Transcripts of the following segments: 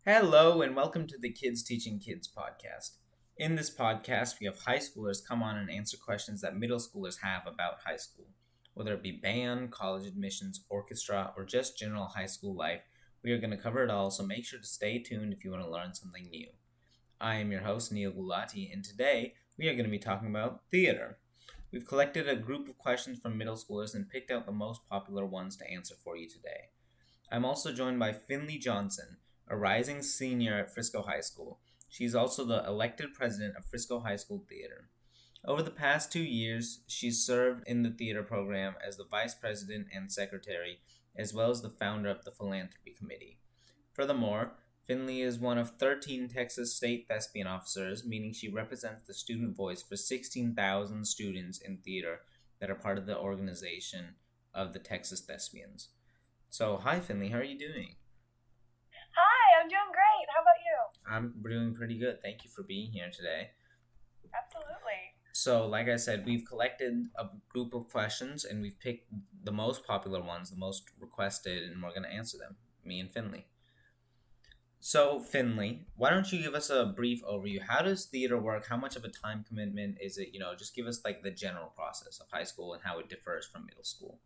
Hello, and welcome to the Kids Teaching Kids podcast. In this podcast, we have high schoolers come on and answer questions that middle schoolers have about high school. Whether it be band, college admissions, orchestra, or just general high school life, we are going to cover it all, so make sure to stay tuned if you want to learn something new. I am your host, Neil Gulati, and today we are going to be talking about theater. We've collected a group of questions from middle schoolers and picked out the most popular ones to answer for you today. I'm also joined by Finley Johnson, a rising senior at Frisco High School. She's also the elected president of Frisco High School Theatre. Over the past 2 years, she's served in the theater program as the vice president and secretary, as well as the founder of the philanthropy committee. Furthermore, Finley is one of 13 Texas State Thespian officers, meaning she represents the student voice for 16,000 students in theater that are part of the organization of the Texas Thespians. So, hi Finley, how are you doing? Hi, I'm doing great. How about you? I'm doing pretty good. Thank you for being here today. Absolutely. So, like I said, we've collected a group of questions and we've picked the most popular ones, the most requested, and we're going to answer them, me and Finley. So, Finley, why don't you give us a brief overview? How does theater work? How much of a time commitment is it? Just give us like the general process of high school and how it differs from middle school.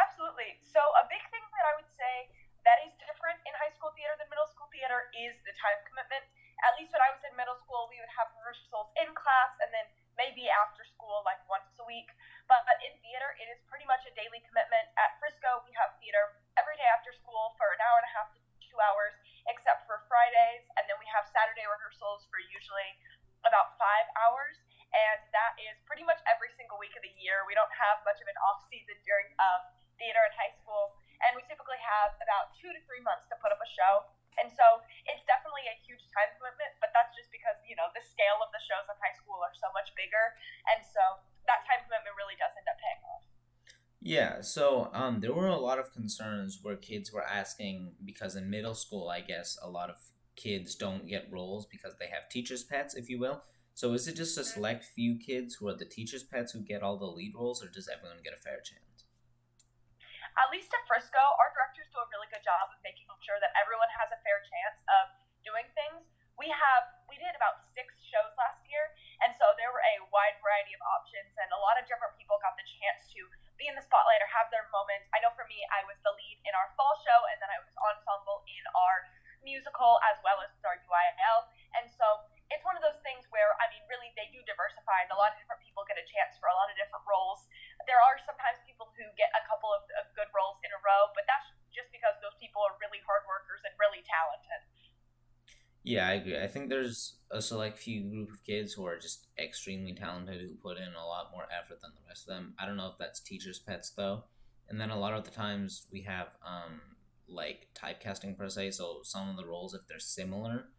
Absolutely. So, a big thing that I would say that is different in high school theater than middle school theater is the time commitment. At least when I was in middle school, we would have rehearsals in class and then maybe after school, like once a week. But in theater, it is pretty much a daily commitment. At Frisco, we have theater every day after school for an hour and a half to 2 hours, except for Fridays. And then we have Saturday rehearsals for usually about 5 hours. And that is pretty much every single week of the year. We don't have much of an off season during theater in high school. And we typically have about 2 to 3 months to put up a show. And so it's definitely a huge time commitment, but that's just because, the scale of the shows in high school are so much bigger. And so that time commitment really does end up paying off. Yeah, so there were a lot of concerns where kids were asking because in middle school, I guess a lot of kids don't get roles because they have teachers' pets, if you will. So is it just a select few kids who are the teachers' pets who get all the lead roles, or does everyone get a fair chance? At least at Frisco, our directors do a really good job of making sure that everyone has a fair chance of doing things. We did about 6 shows last year, and so there were a wide variety of options, and a lot of different people got the chance to be in the spotlight or have their moment. I know for me, I was the lead in our fall show, and then I was ensemble in our musical as well as our UIL, and so it's one of those things where, really they do diversify, and a lot of different people get a chance for a lot of different roles. There are sometimes people who get a couple of good roles in a row, but that's just because those people are really hard workers and really talented. Yeah, I agree. I think there's a select few group of kids who are just extremely talented who put in a lot more effort than the rest of them. I don't know if that's teachers' pets though. And then a lot of the times we have like typecasting per se, so some of the roles if they're similar,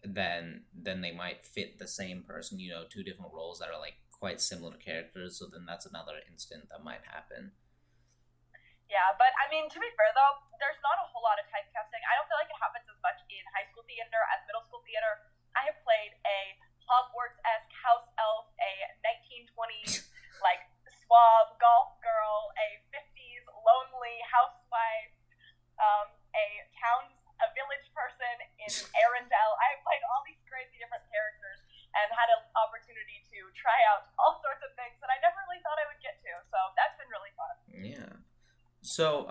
then they might fit the same person, two different roles that are like quite similar characters, so then that's another instant that might happen. Yeah, but to be fair though, there's not a whole lot of typecasting. I don't feel like it happens as much in high school theater as middle school theater. I have played a Hogwarts-esque house elf, a 1920s like suave golf girl, a 50s lonely housewife, a village person in Arendelle. I have played all these crazy different characters and had an opportunity to try out all sorts of things that I never really thought I would get to. So that's been really fun. Yeah. So,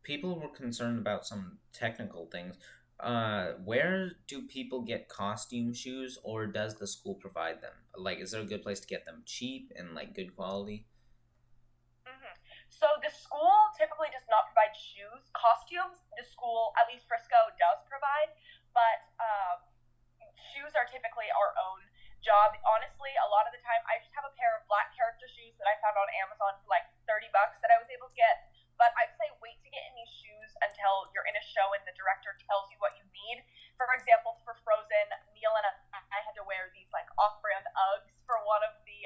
people were concerned about some technical things. Where do people get costume shoes, or does the school provide them? Like, is there a good place to get them cheap and like good quality? So the school typically does not provide shoes. Costumes, the school, at least Frisco, does provide, but shoes are typically our own job. Honestly, a lot of the time, I just have a pair of black character shoes that I found on Amazon for like $30 that I was able to get. But I'd say wait to get any shoes until you're in a show and the director tells you what you need. For example, for Frozen, Neil and I had to wear these like off-brand Uggs for one of the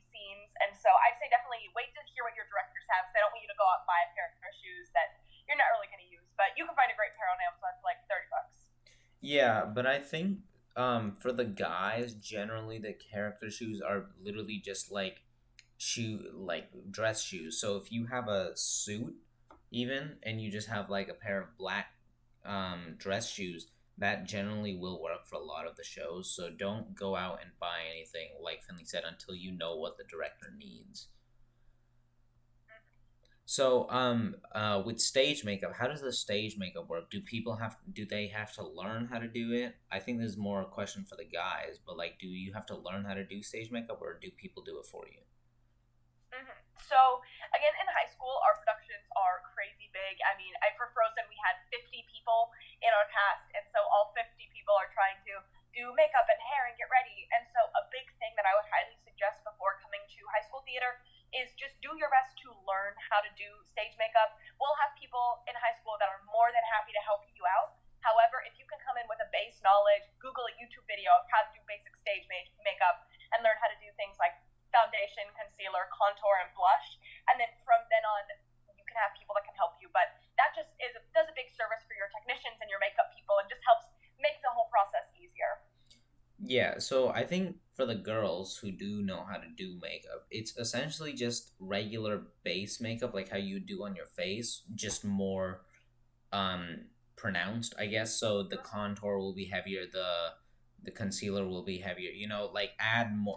scenes, and so I'd say definitely wait to hear what your directors have. Because I don't want you to go out and buy a pair of shoes that you're not really going to use, but you can find a great pair on Amazon for like $30. Yeah, but I think for the guys, generally the character shoes are literally just like dress shoes. So if you have a suit even and you just have like a pair of black dress shoes, that generally will work for a lot of the shows. So don't go out and buy anything, like Finley said, until you know what the director needs. So, with stage makeup, how does the stage makeup work? Do they have to learn how to do it? I think this is more a question for the guys, but like, do you have to learn how to do stage makeup, or do people do it for you? So, again, in high school, our productions are crazy big. I mean, for Frozen, we had 50 people in our cast, and so all 50 people are trying to do makeup and hair and get ready. And so, a big thing that I would highly suggest before coming to high school theater is just do your best to learn how to do stage makeup. We'll have people in high school that are more than happy to help you out. However, if you can come in with a base knowledge, Google a YouTube video of how to do basic stage makeup and learn how to do things like foundation, concealer, contour, and blush. And then from then on, you can have people that can help you. But that just does a big service for your technicians and your makeup people and just helps make the whole process easier. Yeah, so I think for the girls who do know how to do makeup, it's essentially just regular base makeup, like how you do on your face, just more pronounced, I guess. So the contour will be heavier, the concealer will be heavier, like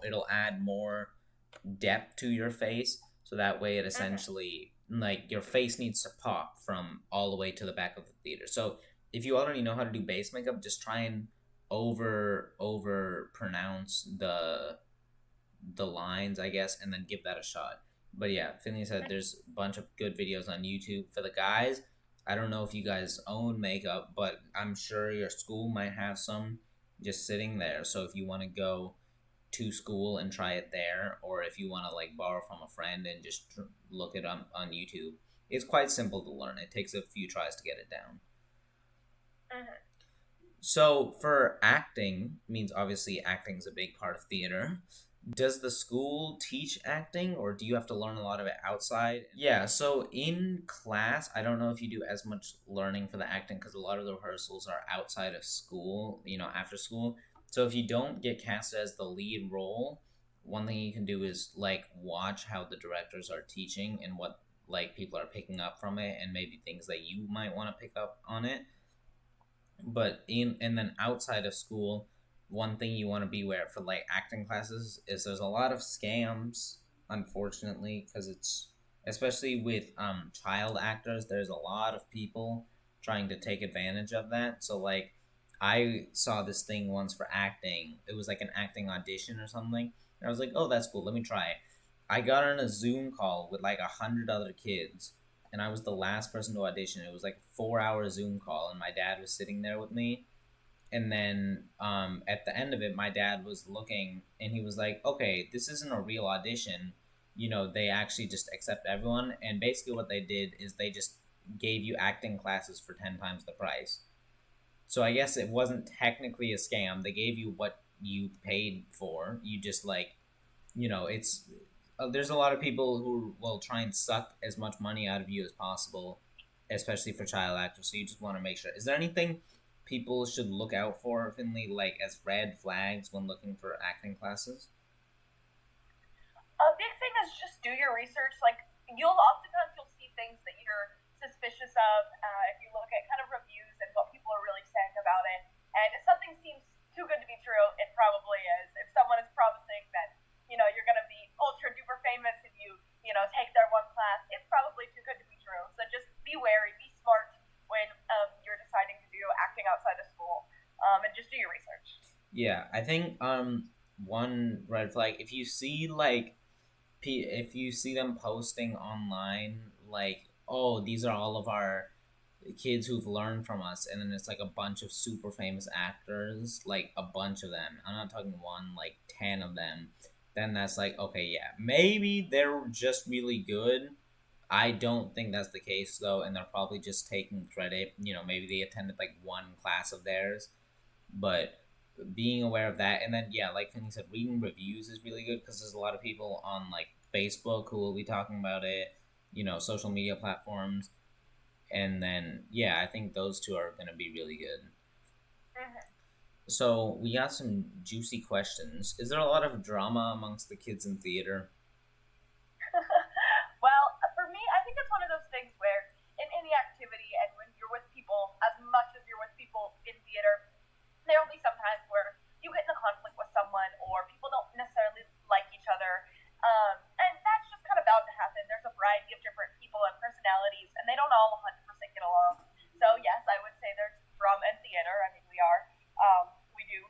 it'll add more depth to your face, so that way it essentially, like, your face needs to pop from all the way to the back of the theater. So if you already know how to do base makeup, just try and over pronounce the lines, I guess, and then give that a shot. But yeah, Finley said there's a bunch of good videos on YouTube. For the guys, I don't know if you guys own makeup, but I'm sure your school might have some just sitting there. So if you want to go to school and try it there, or if you want to like borrow from a friend and just look it on YouTube, it's quite simple to learn. It takes a few tries to get it down. So for acting, means obviously acting is a big part of theater. Does the school teach acting, or do you have to learn a lot of it outside? Yeah, so in class, I don't know if you do as much learning for the acting because a lot of the rehearsals are outside of school, after school. So if you don't get cast as the lead role, one thing you can do is like watch how the directors are teaching and what like people are picking up from it, and maybe things that you might want to pick up on it. But and then outside of school, one thing you want to be aware for like acting classes is there's a lot of scams, unfortunately, because it's especially with child actors, there's a lot of people trying to take advantage of that. So like I saw this thing once for acting. It was like an acting audition or something. And I was like, oh, that's cool. Let me try it. I got on a Zoom call with like 100 other kids, and I was the last person to audition. It was like a 4-hour Zoom call, and my dad was sitting there with me. And then at the end of it, my dad was looking, and he was like, okay, this isn't a real audition. They actually just accept everyone. And basically what they did is they just gave you acting classes for 10 times the price. So I guess it wasn't technically a scam. They gave you what you paid for. You just it's there's a lot of people who will try and suck as much money out of you as possible, especially for child actors. So you just want to make sure. Is there anything people should look out for, Finley, like as red flags when looking for acting classes? A big thing is just do your research. Like oftentimes you'll see things that you're suspicious of if you look at kind of reviews and what people are really saying about it. And if something seems too good to be true, it probably is. If someone is promising that you're going to be ultra duper famous if you take their one class, it's probably too good to be true. So just be wary, be smart when you're deciding to do acting outside of school, and just do your research. Yeah, I think one red flag, if you see them posting online like, oh, these are all of our kids who've learned from us, and then it's like a bunch of super famous actors, like a bunch of them, I'm not talking one, like 10 of them, then that's like, okay, yeah, maybe they're just really good. I don't think that's the case though, and they're probably just taking credit. Maybe they attended like one class of theirs, but being aware of that, and then yeah, like Finley said, reading reviews is really good because there's a lot of people on like Facebook who will be talking about it, social media platforms, and then yeah, I think those two are gonna be really good. So we got some juicy questions. Is there a lot of drama amongst the kids in theater? Well, for me, I think it's one of those things where in any activity and when you're with people, as much as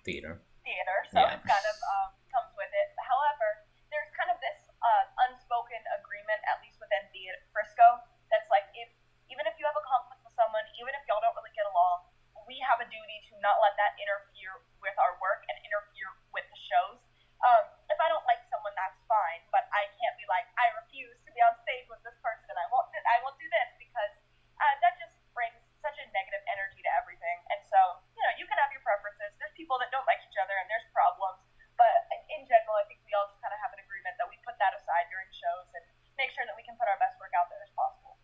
Theater. theater, so Yeah. it kind of comes with it. However, there's kind of this unspoken agreement, at least within Frisco, that's like if even if you have a conflict with someone, even if y'all don't really get along, we have a duty to not let that interfere with our work and interfere with the shows. If I don't like someone, that's fine, but I can't be like, I refuse to be on stage with this person. I won't do this because that just brings such a negative energy to everything. And so, you can have your preferences. There's people that don't like each other, and there's problems. But in general, I think we all just kind of have an agreement that we put that aside during shows and make sure that we can put our best work out there as possible.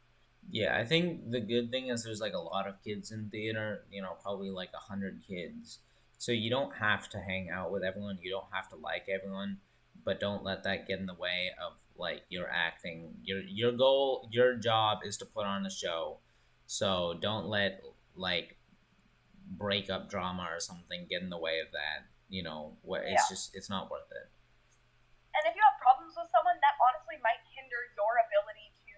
Yeah, I think the good thing is there's like a lot of kids in theater, probably like 100 kids. So you don't have to hang out with everyone, you don't have to like everyone, but don't let that get in the way of like your acting. Your goal, your job is to put on a show. So don't let like breakup drama or something get in the way of that. What Yeah. it's not worth it. And if you have problems with someone, that honestly might hinder your ability to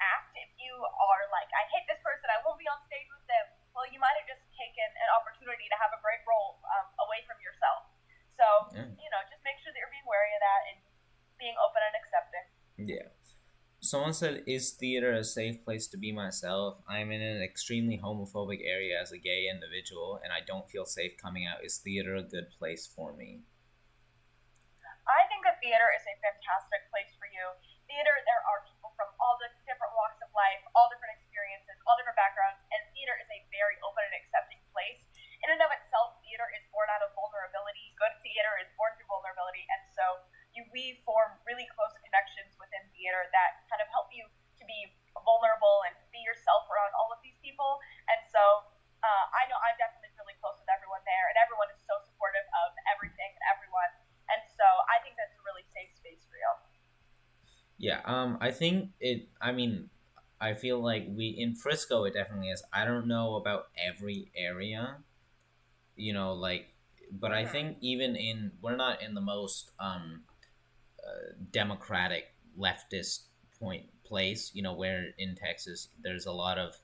act. If you are like, I hate this person, I won't be on stage with them, well, you might have just taken an opportunity to have a great role away from yourself. So, Yeah. just make sure that you're being wary of that and being open and accepting. Yeah. Someone said, "Is theater a safe place to be myself? I'm in an extremely homophobic area as a gay individual, and I don't feel safe coming out. Is theater a good place for me?" I think that theater is a fantastic place for you. Theater, there are people from all the different walks of life, all different experiences, all different backgrounds, and theater is a very open and accepting place. In and of itself, theater is born out of vulnerability. Good theater is born through vulnerability, and so we form really close connections within theater that kind of help you to be vulnerable and be yourself around all of these people. And so I know I'm definitely really close with everyone there, and everyone is so supportive of everything and everyone. And so I think that's a really safe space for you. Yeah, I think I feel like in Frisco it definitely is. I don't know about every area, like, but I think even we're not in the most democratic leftist place, where in Texas there's a lot of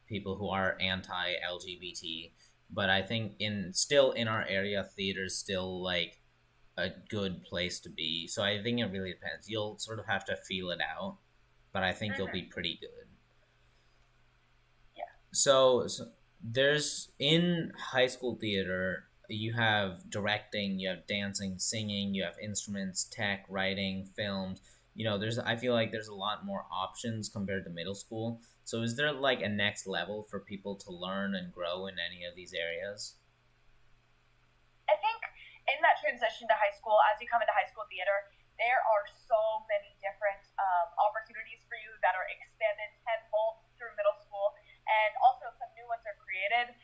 people who are anti-LGBT, but I think in our area theater's still like a good place to be. So I think it really depends. You'll sort of have to feel it out, but I think you'll be pretty good. Yeah. So there's in high school theater, you have directing, you have dancing, singing, you have instruments, tech, writing, films. There's I feel like there's a lot more options compared to middle school. So is there like a next level for people to learn and grow in any of these areas? I think in that transition to high school, as you come into high school theater, there are so many different opportunities for you that are expanded tenfold through middle school, and also some new ones are created.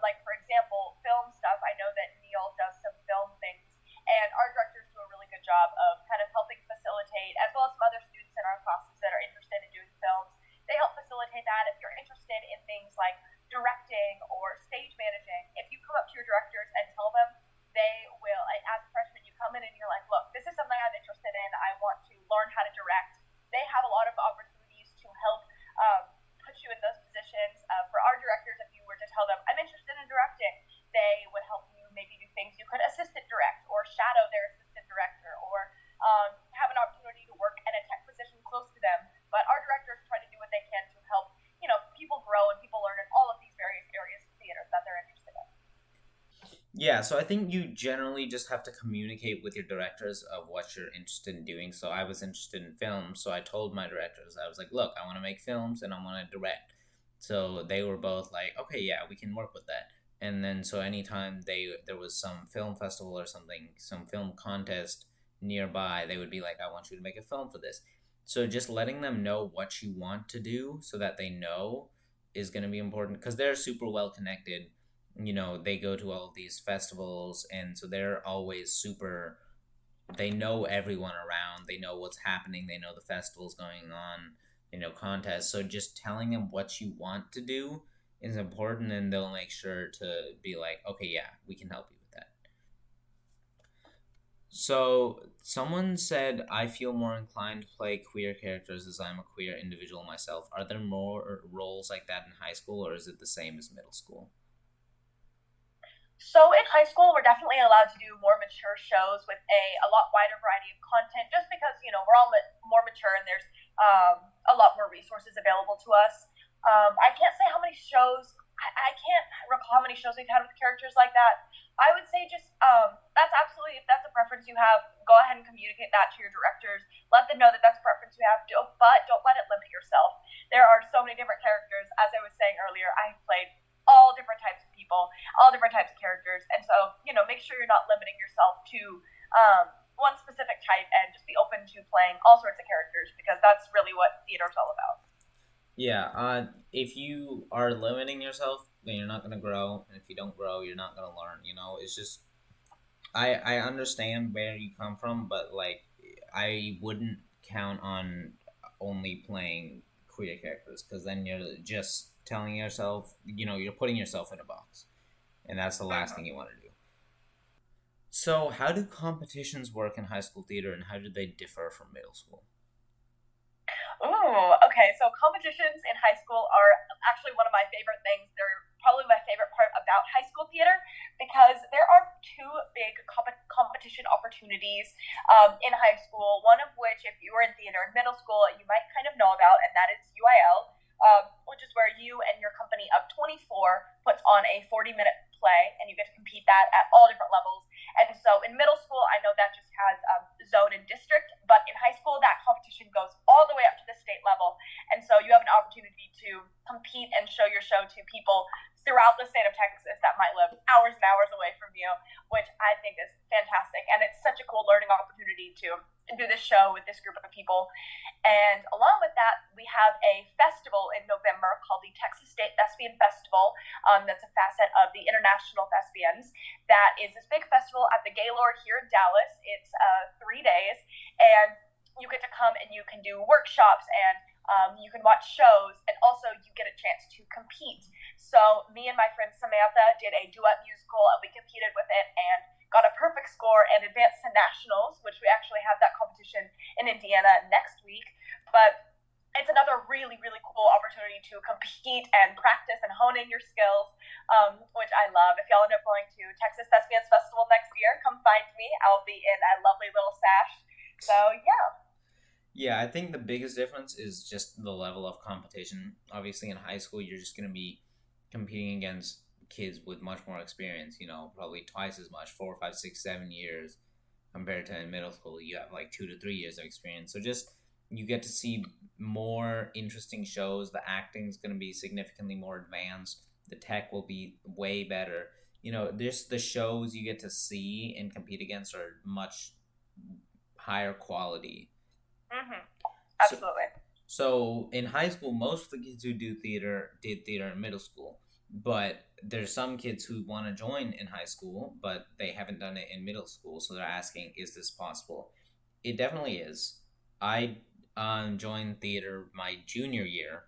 Like for example, film stuff. I know that Neil does some film things, and our directors do a really good job of kind of helping facilitate, as well as some other students in our classes that are interested in doing films. They help facilitate that. If you're interested in things like directing or stage managing, if you come up to your directors and tell them, they will, as a freshman, you come in and you're like, look, this is something I'm interested in. I want to learn how to direct. They have a lot of opportunities to help put you in those positions. For our directors, if you were to tell them, I'm interested in directing, they would help you maybe do things you could assistant direct or shadow their assistant director, or have an opportunity to work in a tech position close to them. But our directors try to do what they can to help, people grow and people learn in all of these various areas of theater that they're interested in. Yeah, so I think you generally just have to communicate with your directors of what you're interested in doing. So I was interested in films, so I told my directors, I was like, look, I want to make films and I want to direct. So they were both like, okay, yeah, we can work with that. And then so anytime there was some film festival or something, some film contest nearby, they would be like, I want you to make a film for this. So just letting them know what you want to do so that they know is going to be important because they're super well connected. They go to all of these festivals, and so they're always super, they know everyone around, they know what's happening, they know the festivals going on, they know contests. So just telling them what you want to do is important, and they'll make sure to be like, okay, yeah, we can help you with that. So someone said, I feel more inclined to play queer characters as I'm a queer individual myself. Are there more roles like that in high school, or is it the same as middle school? So in high school, we're definitely allowed to do more mature shows with a lot wider variety of content, just because we're all more mature and there's a lot more resources available to us. I can't say how many shows. I can't recall how many shows we've had with characters like that. I would say just that's absolutely, if that's a preference you have, go ahead and communicate that to your directors. Let them know that that's a preference you have, but don't let it limit yourself. There are so many different characters. As I was saying earlier, I've played all different types of people, all different types of characters. And so, make sure you're not limiting yourself to one specific type, and just be open to playing all sorts of characters, because that's really what theater is all about. Yeah, if you are limiting yourself, then you're not gonna grow, and if you don't grow, you're not gonna learn. It's just I understand where you come from, but like I wouldn't count on only playing queer characters, because then you're just telling yourself, you're putting yourself in a box, and that's the last thing you want to do. So, how do competitions work in high school theater, and how do they differ from middle school? Ooh, okay. So competitions in high school are actually one of my favorite things. They're probably my favorite part about high school theater, because there are two big competition opportunities in high school. One of which, if you were in theater in middle school, you might kind of know about, and that is UIL, which is where you and your company of 24 puts on a 40-minute play, and you get to compete that at all different levels. And so in middle school, I know that just has zone and district, but in high school, that competition goes all the way up to the state level. And so you have an opportunity to compete and show your show to people throughout the state of Texas that might live hours and hours away from you, which I think is fantastic. And it's such a cool learning opportunity to do this show with this group of people. And along with that, we have a festival in November called the Texas State Thespian Festival. That's a facet of the International Thespians. That is this big festival at the Gaylord here in Dallas. It's 3 days, and you get to come and you can do workshops, and you can watch shows, and also you get a chance to compete. So me and my friend Samantha did a duet musical, and we competed with it and got a perfect score and advanced to nationals, which we actually have that competition in Indiana next week. But it's another really, really cool opportunity to compete and practice and hone in your skills, which I love. If y'all end up going to Texas Thespians Festival next year, come find me. I'll be in a lovely little sash. So, yeah. Yeah, I think the biggest difference is just the level of competition. Obviously, in high school, you're just going to be competing against kids with much more experience, probably twice as much, 4, 5, 6, 7 years, compared to in middle school, you have like 2 to 3 years of experience. So just you get to see more interesting shows. The acting's going to be significantly more advanced. The tech will be way better. Just the shows you get to see and compete against are much higher quality. Mm-hmm. Absolutely. So in high school, most of the kids who did theater in middle school, but there's some kids who want to join in high school, but they haven't done it in middle school, so they're asking, is this possible? It definitely is. I joined theater my junior year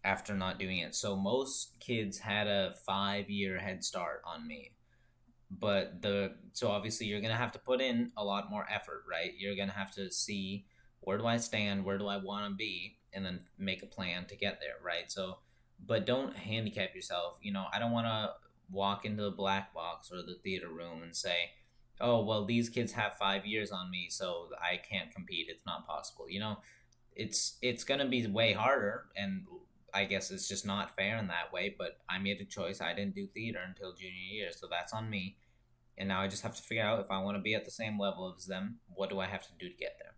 after not doing it, so most kids had a 5-year head start on me. But so obviously you're gonna have to put in a lot more effort, right? You're gonna have to see, where do I stand, where do I want to be, and then make a plan to get there, right? So, but don't handicap yourself. I don't want to walk into the black box or the theater room and say, oh, well, these kids have 5 years on me, so I can't compete. It's not possible. It's gonna be way harder, and I guess it's just not fair in that way. But I made a choice. I didn't do theater until junior year, so that's on me. And now I just have to figure out, if I want to be at the same level as them, what do I have to do to get there?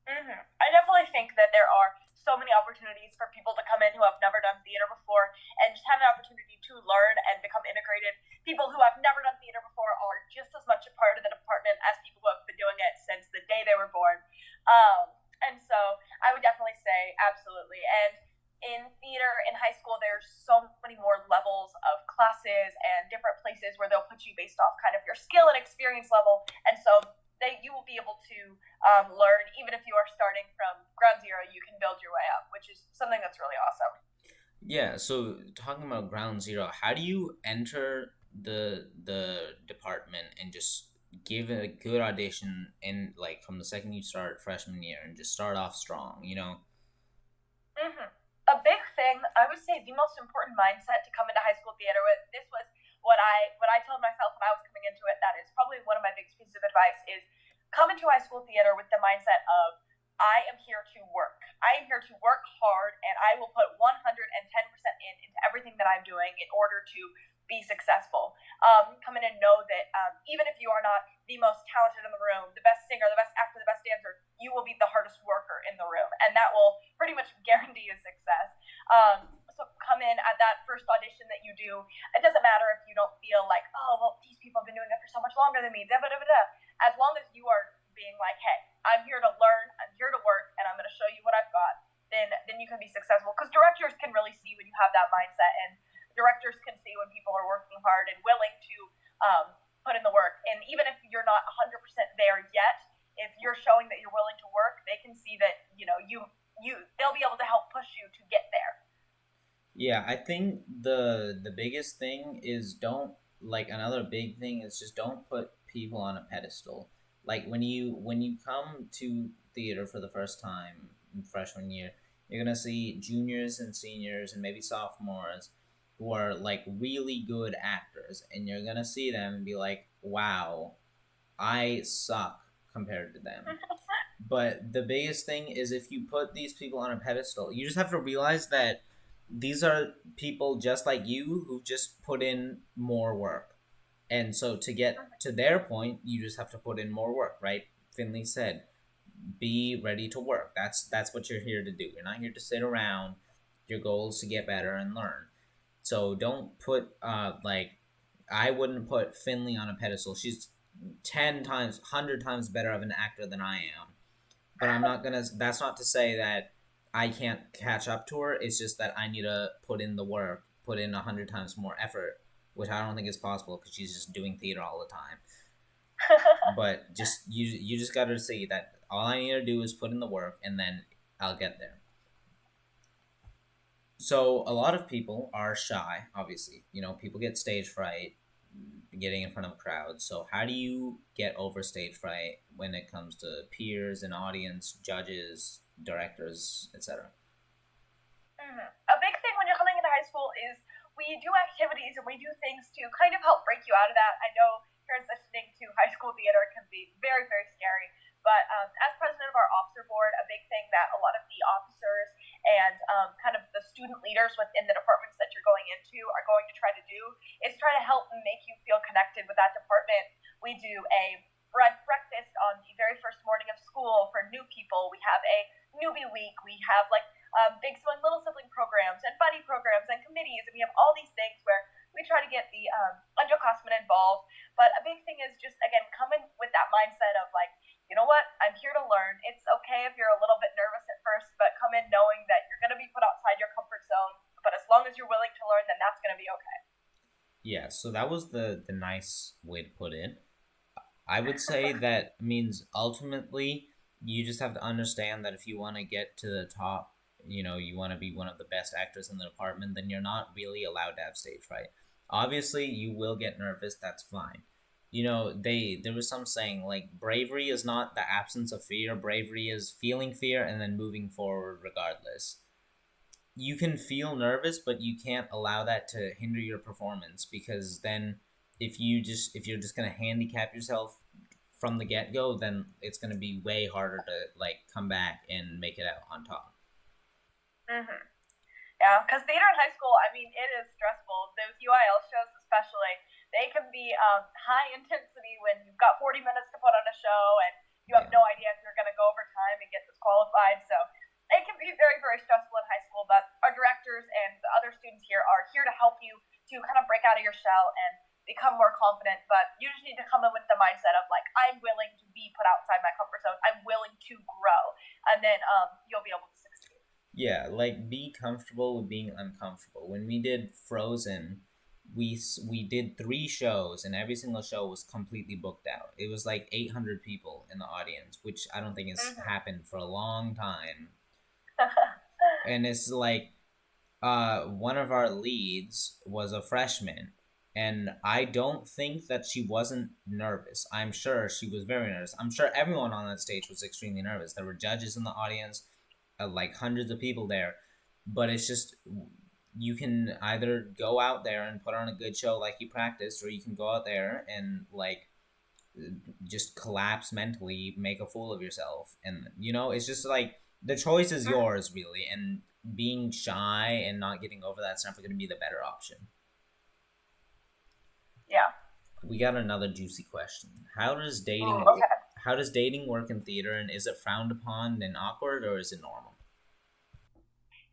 Mm-hmm. I definitely think that there are so many opportunities for people to come in who have never done theater before, and just have an opportunity to learn and become integrated. People who have never done theater before are just as much a part of the department as people who have been doing it since the day they were born. And so I would definitely say absolutely. And in theater in high school, there's so many more levels of classes and different places where they'll put you based off kind of your skill and experience level. And so you will be able to learn, even if you are starting from ground zero, you can build your way up, which is something that's really awesome. Yeah, so talking about ground zero, how do you enter the department and just give a good audition, and like from the second you start freshman year, and just start off strong, Mm-hmm. A big thing, I would say the most important mindset to come into high school theater with, this was what what I told myself when I was coming into it, that is probably one of my biggest pieces of advice, is come into high school theater with the mindset of, I am here to work. I am here to work hard, and I will put 110% into everything that I'm doing in order to be successful. Come in and know that even if you are not the most talented in the room, the best singer, the best actor, the best dancer, you will be the hardest worker in the room, and that will pretty much guarantee you success. So come in at that first audition that you do. It doesn't matter if you don't feel like, oh, well, these people have been doing it for so much longer than me. Da, da, da, da. As long as you are being like, hey, I'm here to learn, I'm here to work, and I'm going to show you what I've got, then you can be successful. Because directors can really see when you have that mindset, and directors can see when people are working hard and willing to put in the work. And even if you're not 100% there yet, if you're showing that you're willing to work, they can see that they'll be able to help push you to get there. Yeah, I think the biggest thing is another big thing is just don't put people on a pedestal. Like when you come to theater for the first time in freshman year, you're gonna see juniors and seniors and maybe sophomores who are like really good actors, and you're gonna see them and be like, wow, I suck compared to them. But the biggest thing is, if you put these people on a pedestal, you just have to realize that these are people just like you who've just put in more work. And so to get to their point, you just have to put in more work, right? Finley said, be ready to work. That's what you're here to do. You're not here to sit around. Your goal is to get better and learn. So don't put, I wouldn't put Finley on a pedestal. She's 10 times, 100 times better of an actor than I am. But I'm not gonna, that's not to say that I can't catch up to her. It's just that I need to put in the work, put in 100 times more effort, which I don't think is possible because she's just doing theater all the time. But just you just got to see that all I need to do is put in the work, and then I'll get there. So a lot of people are shy, obviously. People get stage fright getting in front of crowds. So how do you get over stage fright when it comes to peers and audience, judges, directors, etc.? A big thing when you're coming into high school is we do activities and we do things to kind of help break you out of that. I know transitioning to high school theater can be very, very scary, but as president of our officer board, a big thing that a lot of the officers and kind of the student leaders within the departments that you're going into are going to try to do is try to help make you feel connected with that department. We do a breakfast on the very first morning of school for new people. We have a newbie week. We have big sibling, little sibling programs and buddy programs and committees, and we have all these things where we try to get the underclassmen involved. But a big thing is just, again, coming with that mindset of like, you know what, I'm here to learn. It's okay if you're a little bit nervous at first, but come in knowing that you're going to be put outside your comfort zone. But as long as you're willing to learn, then that's going to be okay. Yeah, so that was the nice way to put it. I would say that means ultimately you just have to understand that if you want to get to the top, you want to be one of the best actors in the department, then you're not really allowed to have stage fright. Obviously, you will get nervous. That's fine. There was some saying, like, bravery is not the absence of fear. Bravery is feeling fear and then moving forward regardless. You can feel nervous, but you can't allow that to hinder your performance, because then if you're just going to handicap yourself from the get-go, then it's going to be way harder to come back and make it out on top. Yeah, because theater in high school, I mean, it is stressful. Those UIL shows especially, they can be high intensity when you've got 40 minutes to put on a show and you have no idea if you're going to go over time and get disqualified. So it can be very, very stressful in high school, but our directors and the other students here are here to help you to kind of break out of your shell and become more confident. But you just need to come in with the mindset of like, I'm willing to be put outside my comfort zone. I'm willing to grow. And then you'll be able to succeed. Yeah, be comfortable with being uncomfortable. When we did Frozen, we did 3 shows, and every single show was completely booked out. It was like 800 people in the audience, which I don't think has happened for a long time. And it's like, one of our leads was a freshman, and I don't think that she wasn't nervous. I'm sure she was very nervous. I'm sure everyone on that stage was extremely nervous. There were judges in the audience, like hundreds of people there, but it's just you can either go out there and put on a good show like you practiced, or you can go out there and like just collapse mentally, make a fool of yourself. And it's just like the choice is yours really, and being shy and not getting over that stuff are going to be the better option. Yeah. We got another juicy question. How does dating work in theater, and is it frowned upon and awkward, or is it normal?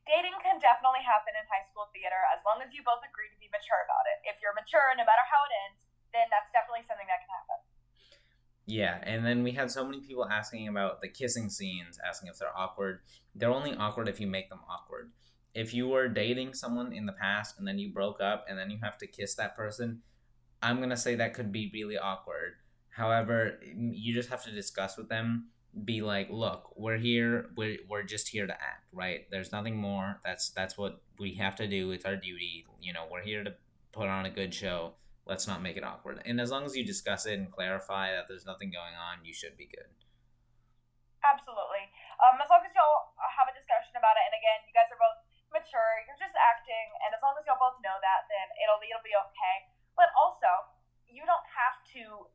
Dating can definitely happen in high school theater as long as you both agree to be mature about it. If you're mature, no matter how it ends, then that's definitely something that can happen. Yeah, and then we had so many people asking about the kissing scenes, asking if they're awkward. They're only awkward if you make them awkward. If you were dating someone in the past and then you broke up and then you have to kiss that person, I'm going to say that could be really awkward. However, you just have to discuss with them, be like, look, we're here, we're just here to act, right? There's nothing more. That's what we have to do. It's our duty. We're here to put on a good show. Let's not make it awkward. And as long as you discuss it and clarify that there's nothing going on, you should be good. Absolutely. As long as y'all have a discussion about it, and again, you guys are both mature, you're just acting, and as long as y'all both know that, then it'll be okay. But also, you don't have to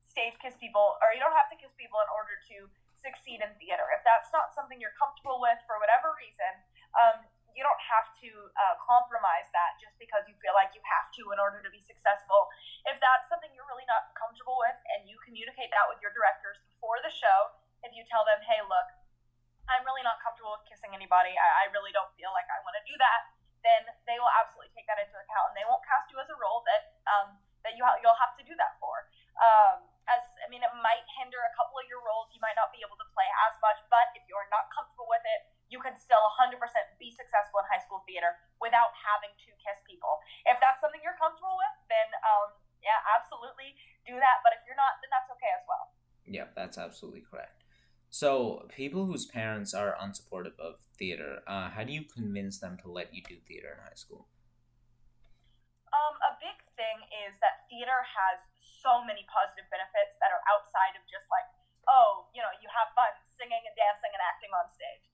stage kiss people, or you don't have to kiss people in order to succeed in theater. If that's not something you're comfortable with for whatever reason, you don't have to compromise that just because you feel like you have to in order to be successful. If that's something you're really not comfortable with, and you communicate that with your directors before the show, if you tell them, hey, look, I'm really not comfortable with kissing anybody, I really don't feel like I want to do that, then they will absolutely take that into account, and they won't cast you as a role that you'll have to do that for. It might hinder a couple of your roles. You might not be able to play as much, but if you're not comfortable with it, you can still 100% be successful in high school theater without having to kiss people. If that's something you're comfortable with, then yeah, absolutely do that. But if you're not, then that's okay as well. Yeah, that's absolutely correct. So, people whose parents are unsupportive of theater, how do you convince them to let you do theater in high school? A big thing is that theater has so many positive benefits that are outside of just like, you have fun singing and dancing and acting on stage.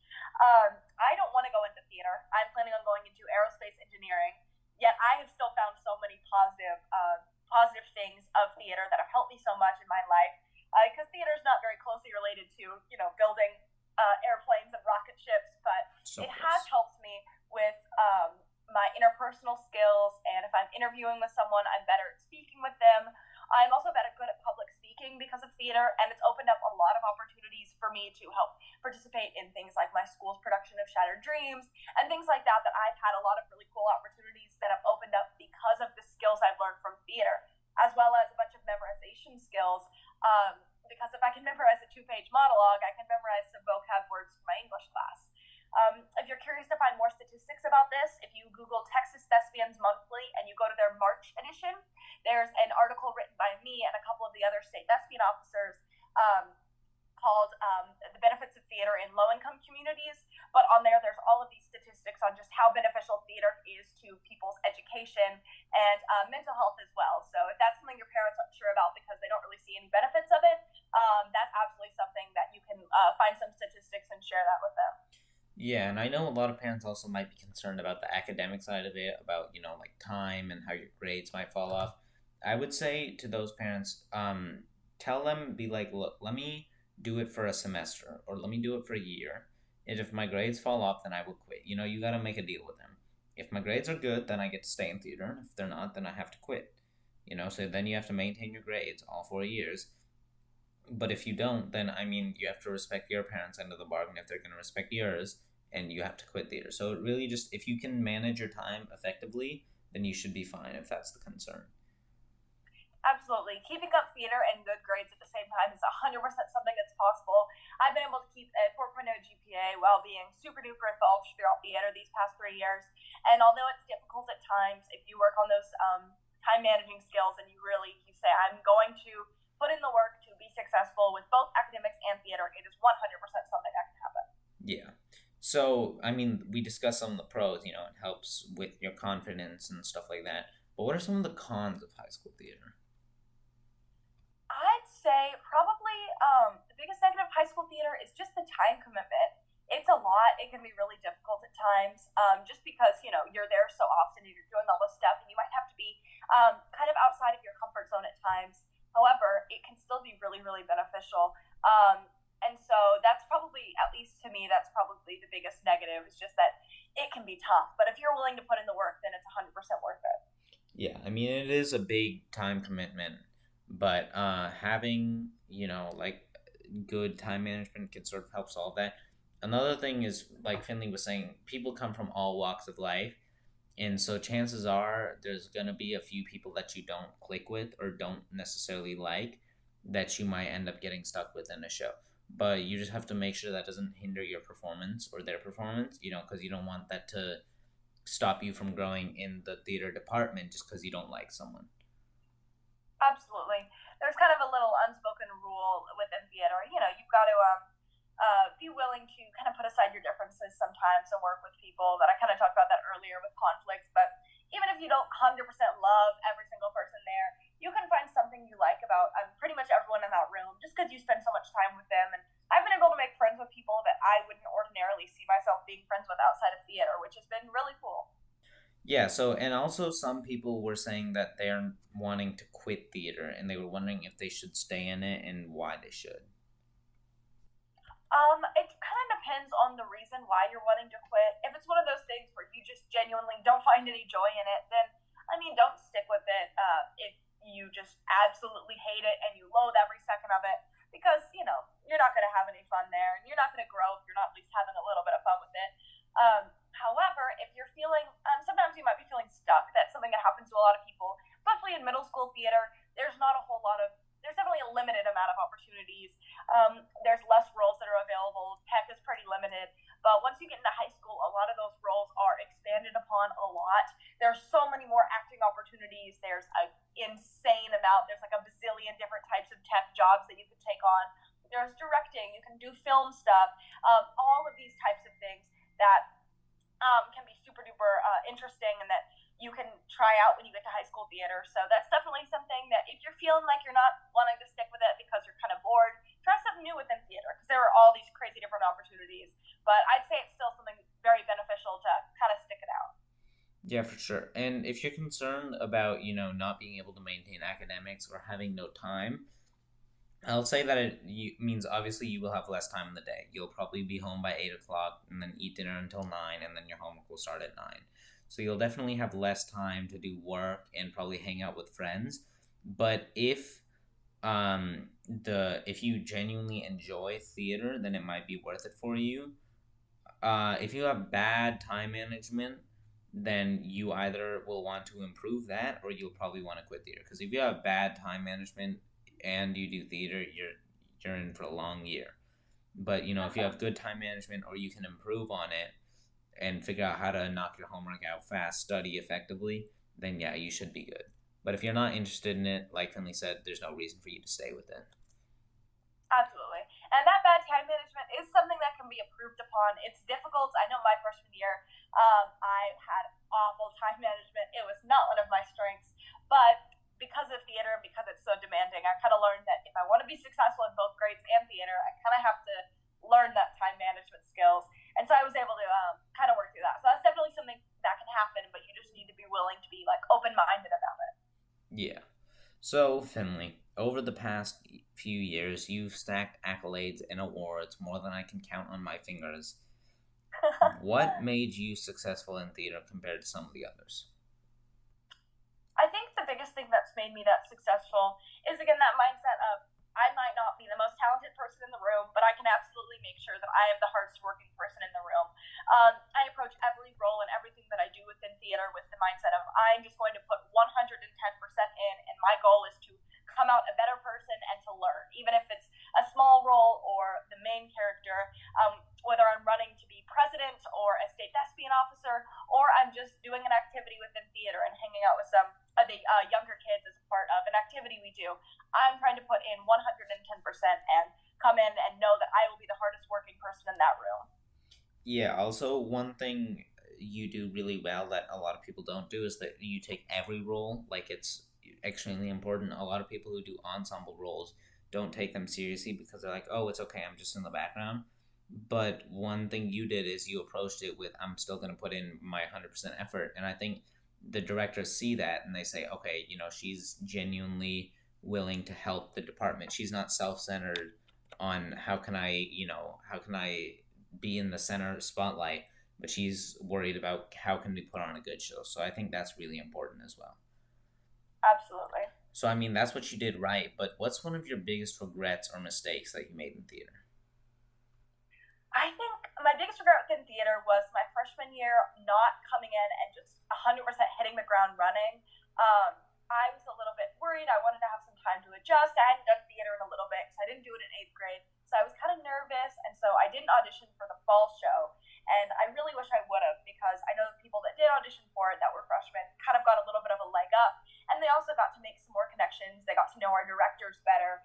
I don't want to go into theater. I'm planning on going into aerospace engineering, yet I have still found so many positive things of theater that have helped me so much in my life, because theater is not very closely related to, building airplanes and rocket ships, but it has helped me with my interpersonal skills, and if I'm interviewing with someone, I'm better at speaking with them. I'm also better good at public speaking because of theater, and it's opened up a lot of opportunities for me to help participate in things like my school's production of Shattered Dreams and things like that I've had a lot of really cool opportunities that have opened up because of the skills I've learned from theater, as well as a bunch of memorization skills, because if I can memorize a 2-page monologue, I can memorize some vocab words for my English class. If you're curious to find more statistics about this, if you Google Texas Thespians Monthly and you go to their March edition, there's an article written by me and a couple of the other state thespian officers called The Benefits of Theater in Low-Income Communities. But on there's all of these statistics on just how beneficial theater is to people's education and mental health as well. So if that's something your parents aren't sure about because they don't really see any benefits of it, that's absolutely something that you can find some statistics and share that with them. Yeah, and I know a lot of parents also might be concerned about the academic side of it, about, like time and how your grades might fall off. I would say to those parents, tell them, be like, look, let me do it for a semester, or let me do it for a year. And if my grades fall off, then I will quit. You got to make a deal with them. If my grades are good, then I get to stay in theater. If they're not, then I have to quit. So then you have to maintain your grades all 4 years. But if you don't, then, you have to respect your parents' end of the bargain if they're going to respect yours, and you have to quit theater. So it really just, if you can manage your time effectively, then you should be fine if that's the concern. Absolutely. Keeping up theater and good grades at the same time is 100% something that's possible. I've been able to keep a 4.0 GPA while being super duper involved throughout theater these past 3 years. And although it's difficult at times, if you work on those time managing skills and you say, I'm going to put in the work to be successful with both academics and theater, it is 100% something that can happen. Yeah. So, we discussed some of the pros, it helps with your confidence and stuff like that. But what are some of the cons of high school theater? I'd say probably the biggest negative of high school theater is just the time commitment. it's a lot. It can be really difficult at times, just because you're there so often and you're doing all this stuff, and you might have to be kind of outside of your comfort zone at times. However, it can still be really, really beneficial. And so that's probably, at least to me, that's probably the biggest negative, is just that it can be tough. But if you're willing to put in the work, then it's 100% worth it. Yeah, I mean, it is a big time commitment, but having, like good time management can sort of help solve that. Another thing is, like Finley was saying, people come from all walks of life. And so chances are there's going to be a few people that you don't click with or don't necessarily like that you might end up getting stuck with in a show. But you just have to make sure that doesn't hinder your performance or their performance, because you don't want that to stop you from growing in the theater department just because you don't like someone. Absolutely. There's kind of a little unspoken rule within theater. You've got to be willing to kind of put aside your differences sometimes and work with people. That I kind of talked about that earlier with conflicts. But even if you don't 100% love every single person there, you can find something you like about pretty much everyone in that room just because you spend so much time with them. And I've been able to make friends with people that I wouldn't ordinarily see myself being friends with outside of theater, which has been really cool. Yeah, so, and also some people were saying that they're wanting to quit theater and they were wondering if they should stay in it and why they should. It kind of depends on the reason why you're wanting to quit. If it's one of those things where you just genuinely don't find any joy in it, then, don't stick with it. If you just absolutely hate it and you loathe every second of it, because, you're not going to have any fun there, and you're not going to grow if you're not at least having a little bit of fun with it. However, if you're feeling, sometimes you might be feeling stuck. That's something that happens to a lot of people, especially in middle school theater. There's definitely a limited amount of opportunities. There's less roles that are available. Tech is pretty limited. But once you get into high school, a lot of those roles are expanded upon a lot. There's so many more acting opportunities. There's an insane amount. There's like a bazillion different types of tech jobs that you can take on. There's directing. You can do film stuff. All of these types of things that can be super duper interesting and that you can try out when you get to high school theater. So that's definitely something that if you're feeling like you're not wanting to stick with it because you're kind of bored, try something new within theater, because there are all these crazy different opportunities. But I'd say it's still something very beneficial to kind of stick it out. Yeah, for sure. And if you're concerned about, not being able to maintain academics or having no time, I'll say that it means obviously you will have less time in the day. You'll probably be home by 8 o'clock and then eat dinner until 9, and then your homework will start at 9. So you'll definitely have less time to do work and probably hang out with friends. But if you genuinely enjoy theater, then it might be worth it for you. If you have bad time management, then you either will want to improve that or you'll probably want to quit theater. Because if you have bad time management and you do theater, you're in for a long year. But if you have good time management or you can improve on it and figure out how to knock your homework out fast, study effectively, then yeah, you should be good. But if you're not interested in it, like Finley said, there's no reason for you to stay with it. Absolutely. And that bad time management is something that can be improved upon. It's difficult. I know my freshman year, I had awful time management. It was not one of my strengths. But because of theater, because it's so demanding, I kind of learned that if I want to be successful in both grades and theater, I kind of have to learn that time management skills. And so I was able to kind of work through that. So that's definitely something that can happen, but you just need to be willing to be like open-minded about it. Yeah. So, Finley, over the past few years, you've stacked accolades and awards more than I can count on my fingers. What made you successful in theater compared to some of the others? I think the biggest thing that's made me that successful is, again, that mindset of I might not be the most talented person in the room, but I can absolutely make sure that I am the hardest working person in the room. I approach every role and everything that I do within theater with the mindset of I'm just going to put 110% in, and my goal is to come out a better person and to learn, even if it's a small role or the main character, whether I'm running to be president or a state thespian officer, or I'm just doing an activity within theater and hanging out with some of the younger kids as a part of an activity we do. I'm trying to put in 110% and come in and know that I will be the hardest working person in that room. Yeah, also one thing you do really well that a lot of people don't do is that you take every role like it's extremely important. A lot of people who do ensemble roles don't take them seriously because they're like, oh, it's okay, I'm just in the background. But one thing you did is you approached it with, I'm still going to put in my 100% effort. And I think the directors see that and they say, okay, she's genuinely willing to help the department. She's not self-centered on how can I be in the center spotlight, but she's worried about how can we put on a good show. So I think that's really important as well. Absolutely. So I mean, that's what you did right, but what's one of your biggest regrets or mistakes that you made in theater? I think my biggest regret within theater was my freshman year not coming in and just 100% hitting the ground running. I was a little bit worried. I wanted to have some time to adjust. I hadn't done theater in a little bit because I didn't do it in eighth grade. So I was kind of nervous. And so I didn't audition for the fall show. And I really wish I would have because I know the people that did audition for it that were freshmen kind of got a little bit of a leg up. And they also got to make some more connections. They got to know our directors better.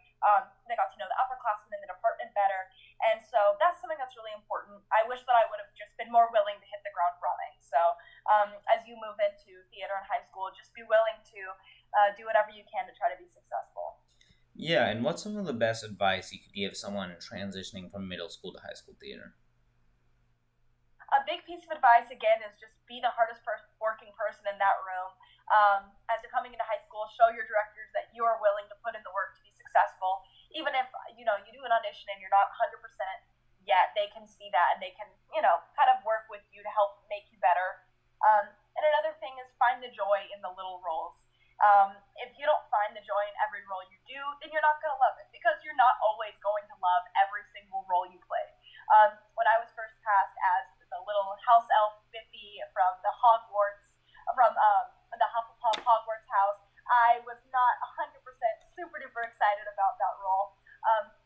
They got to know the upperclassmen in the department better. And so that's something that's really important. I wish that I would have just been more willing to hit the ground running. So as you move into theater in high school, just be willing to do whatever you can to try to be successful. Yeah, and what's some of the best advice you could give someone transitioning from middle school to high school theater? A big piece of advice, again, is just be the hardest working person in that room. As you're coming into high school, show your directors that you are willing to put in the work to be successful. Even if, you do an audition and you're not 100% yet, they can see that and they can, kind of work with you to help make you better. And another thing is find the joy in the little roles. If you don't find the joy in every role you do, then you're not going to love it because you're not always going to love every single role you play. When I was first cast as the little house elf Biffy from the Hufflepuff Hogwarts house, I was not 100% super duper excited about that role.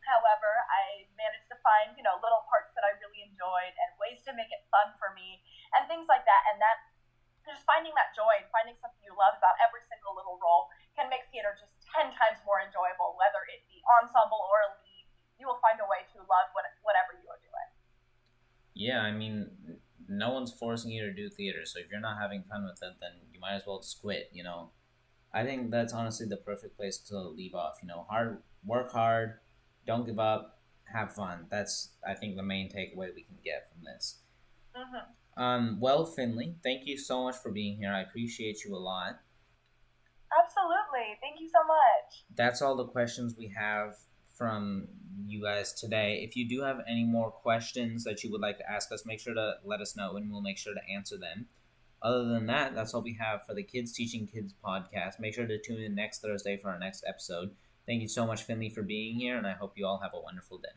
However, I managed to find, little parts that I really enjoyed and ways to make it fun for me and things like that. And that just finding that joy and finding something you love about every single little role can make theater just 10 times more enjoyable, whether it be ensemble or a lead. You will find a way to love whatever you are doing. Yeah, I mean, no one's forcing you to do theater, so if you're not having fun with it, then you might as well just quit. I think that's honestly the perfect place to leave off. Work hard, don't give up, have fun. That's, I think, the main takeaway we can get from this. Well, Finley, thank you so much for being here. I appreciate you a lot. Absolutely. Thank you so much. That's all the questions we have from you guys today. If you do have any more questions that you would like to ask us, make sure to let us know and we'll make sure to answer them. Other than that, that's all we have for the Kids Teaching Kids podcast. Make sure to tune in next Thursday for our next episode. Thank you so much, Finley, for being here, and I hope you all have a wonderful day.